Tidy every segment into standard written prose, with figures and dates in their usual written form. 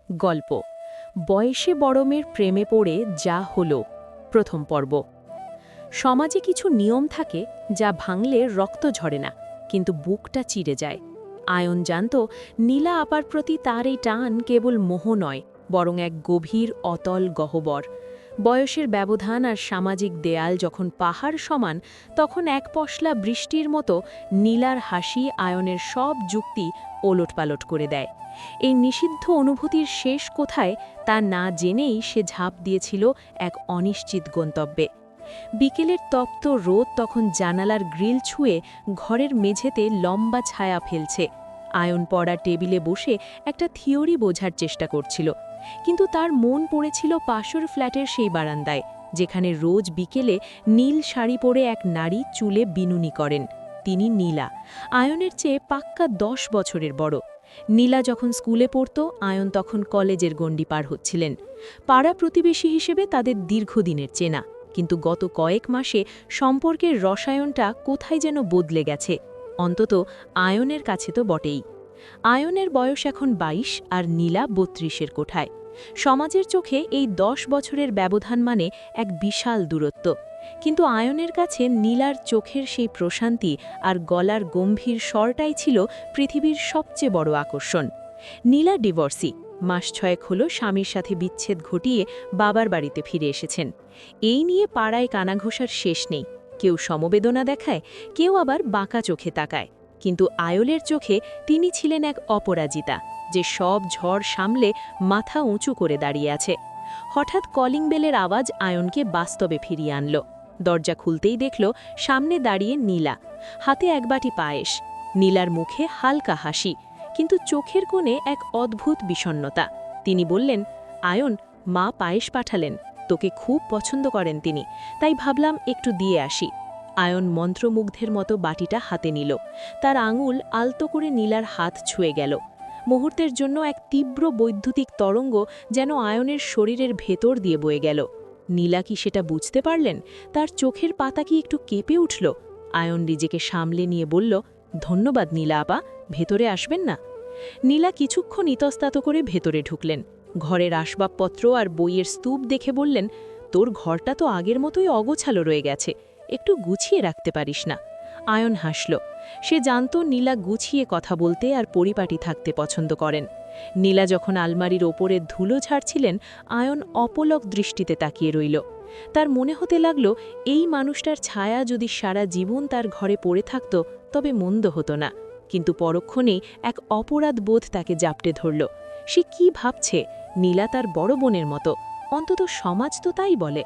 গল্প বয়সে বড় মেয়ের প্রেমে পড়ে যা হলো। প্রথম পর্ব। সমাজে কিছু নিয়ম থাকে যা ভাঙলে রক্ত ঝরে না, কিন্তু বুকটা চিরে যায়। আয়ন জানত নীলা আপার প্রতি তার এই টান কেবল মোহ নয়, বরং এক গভীর অতল গহ্বর। বয়সের ব্যবধান আর সামাজিক দেয়াল যখন পাহাড় সমান, তখন এক পশলা বৃষ্টির মতো নীলার হাসি আয়নের সব যুক্তি ওলটপালট করে দেয়। এই নিষিদ্ধ অনুভূতির শেষ কোথায় তা না জেনেই সে ঝাঁপ দিয়েছিল এক অনিশ্চিত গন্তব্যে। বিকেলের তপ্ত রোদ তখন জানালার গ্রিল ছুঁয়ে ঘরের মেঝেতে লম্বা ছায়া ফেলছে। আয়ন পড়া টেবিলে বসে একটা থিওরি বোঝার চেষ্টা করছিল, কিন্তু তার মন পড়েছিল পাশের ফ্ল্যাটের সেই বারান্দায়, যেখানে রোজ বিকেলে নীল শাড়ি পরে এক নারী চুলে বিনুনি করেন। তিনি নীলা, আয়নের চেয়ে পাক্কা 10 বছরের বড়। নীলা যখন স্কুলে পড়ত, আয়ন তখন কলেজের গণ্ডি পার হচ্ছিলেন। পাড়া প্রতিবেশী হিসেবে তাদের দীর্ঘদিনের চেনা, কিন্তু গত কয়েক মাসে সম্পর্কের রসায়নটা কোথায় যেন বদলে গেছে। অন্তত আয়নের কাছে তো বটেই। আয়নের বয়স এখন 22 আর নীলা 32-এর কোঠায়। সমাজের চোখে এই 10 বছরের ব্যবধান মানে এক বিশাল দূরত্ব, কিন্তু আয়নের কাছে নীলার চোখের সেই প্রশান্তি আর গলার গম্ভীর স্বরটাই ছিল পৃথিবীর সবচেয়ে বড় আকর্ষণ। নীলা ডিভোর্সি, মাস 6 হলো স্বামীর সাথে বিচ্ছেদ ঘটিয়ে বাবার বাড়িতে ফিরে এসেছেন। এই নিয়ে পাড়ায় কানাঘোষার শেষ নেই। কেউ সমবেদনা দেখায়, কেউ আবার বাঁকা চোখে তাকায়, কিন্তু আয়লের চোখে তিনি ছিলেন এক অপরাজিতা, যে সব ঝড় সামলে মাথা উঁচু করে দাঁড়িয়ে আছে। হঠাৎ কলিং বেলের আওয়াজ আয়নকে বাস্তবে ফিরিয়ে আনল। দরজা খুলতেই দেখল সামনে দাঁড়িয়ে নীলা, হাতে এক বাটি পায়েস। নীলার মুখে হালকা হাসি, কিন্তু চোখের কোণে এক অদ্ভুত বিষণ্ণতা। তিনি বললেন, আয়ন, মা পায়েস পাঠালেন, তোকে খুব পছন্দ করেন তিনি, তাই ভাবলাম একটু দিয়ে আসি। আয়ন মন্ত্রমুগ্ধের মতো বাটিটা হাতে নিল। তার আঙুল আলতো করে নীলার হাত ছুঁয়ে গেল। মুহূর্তের জন্য এক তীব্র বৈদ্যুতিক তরঙ্গ যেন আয়নের শরীরের ভেতর দিয়ে বয়ে গেল। নীলা কি সেটা বুঝতে পারলেন? তার চোখের পাতা কি একটু কেঁপে উঠল? আয়ন নিজেকে সামলে নিয়ে বলল, ধন্যবাদ নীলা আপা, ভেতরে আসবেন না? নীলা কিছুক্ষণ ইতস্তত করে ভেতরে ঢুকলেন। ঘরের আসবাবপত্র আর বইয়ের স্তূপ দেখে বললেন, তোর ঘরটা তো আগের মতোই অগোছালো রয়ে গেছে, একটু গুছিয়ে রাখতে পারিস না? আয়ন হাসল। সে জানত নীলা গুছিয়ে কথা বলতে আর পরিপাটি থাকতে পছন্দ করেন। নীলা যখন আলমারির ওপরে ধুলো ঝাড়ছিলেন, আয়ন অপলক দৃষ্টিতে তাকিয়ে রইল। তার মনে হতে লাগল, এই মানুষটার ছায়া যদি সারা জীবন তার ঘরে পড়ে থাকত তবে মন্দ হতো না। কিন্তু পরক্ষণেই এক অপরাধ বোধ তাকে জাপটে ধরল। সে কি ভাবছে? নীলা তার বড় বোনের মতো, অন্তত সমাজ তো তাই বলে।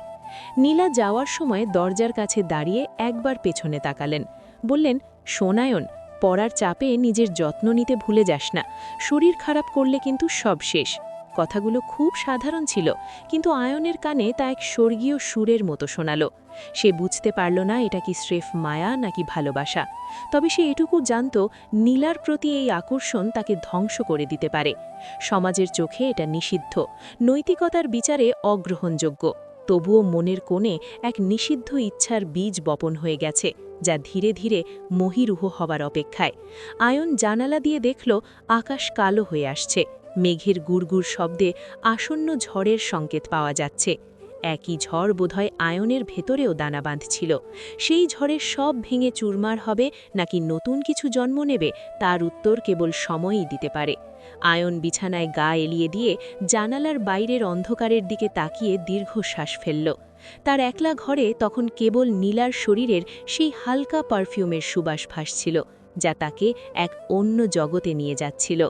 নীলা যাওয়ার সময় দরজার কাছে দাঁড়িয়ে একবার পেছনে তাকালেন। বললেন, সোনায়ন, পড়ার চাপে নিজের যত্ন নিতে ভুলে যাস না, শরীর খারাপ করলে কিন্তু সব শেষ। কথাগুলো খুব সাধারণ ছিল, কিন্তু আয়নের কানে তা এক স্বর্গীয় সুরের মতো শোনাল। সে বুঝতে পারল না এটা কি স্রেফ মায়া নাকি ভালোবাসা। তবে সে এটুকু জানত, নীলার প্রতি এই আকর্ষণ তাকে ধ্বংস করে দিতে পারে। সমাজের চোখে এটা নিষিদ্ধ, নৈতিকতার বিচারে অগ্রহণযোগ্য। তবুও মনের কোণে এক নিষিদ্ধ ইচ্ছার বীজ বপন হয়ে গেছে, যা ধীরে ধীরে মহীরুহ হবার অপেক্ষায়। আয়ন জানালা দিয়ে দেখল আকাশ কালো হয়ে আসছে। মেঘের গুড়গুড় শব্দে আসন্ন ঝড়ের সংকেত পাওয়া যাচ্ছে। একই ঝড় বোধহয় আয়নের ভেতরেও দানা বাঁধছিল। সেই ঝড়ের সব ভেঙে চুরমার হবে নাকি নতুন কিছু জন্ম নেবে, তার উত্তর কেবল সময়ই দিতে পারে। আয়ন বিছানায় গা এলিয়ে দিয়ে জানালার বাইরের অন্ধকারের দিকে তাকিয়ে দীর্ঘশ্বাস ফেলল। তার একলা ঘরে তখন কেবল নীলার শরীরের সেই হালকা পারফিউমের সুবাস ভাসছিল, যা তাকে এক অন্য জগতে নিয়ে যাচ্ছিল।